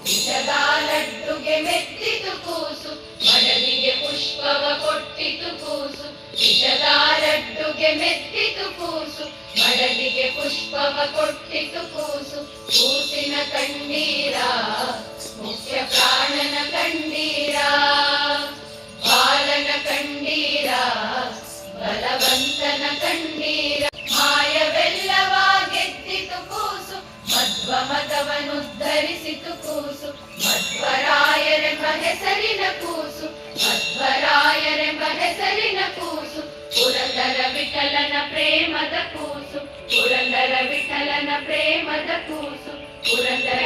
ವಿಷದ ಲಡ್ಡುಗೆ ಮೆತ್ತಿತು ಕೂಸು ಮಡದಿಗೆ ಪುಷ್ಪವ ಕೊಟ್ಟಿತು ಕೂಸು ವಿಷದ ಲಡ್ಡುಗೆ ಮೆತ್ತಿತು ಕೂಸು ಮಡದಿಗೆ ಪುಷ್ಪವ ಕೊಟ್ಟಿತು ಕೂಸು ಕೂಸಿನ ಕಣ್ಣೀರ ಮುಖ್ಯ ಪ್ರಾಣನ ಕಣ್ಣೀರ ಬಾಲನ ಕಣ್ಣೀರ ಬಲವಂತನ ಕಣ್ಣೀರ ಮಾಯವೆಲ್ಲವ ಗೆದ್ದಿತು ಕೂಸು ಮಧ್ವ ಮತವನ್ನುದ್ಧರಿಸಿತು ಕೂಸು ಮಧ್ವರಾಯರೆಂಬ ಹೆಸರಿನ ಕೂಸು ಮಧ್ವರಾಯರೆಂಬ ಹೆಸರಿನ ಕೂಸು ಪುರಂದರ ವಿಠಲನ ಪ್ರೇಮದ ಕೂಸು ಪುರಂದರ ವಿಠಲನ ಪ್ರೇಮದ ಕೂಸು ಪುರಂದರ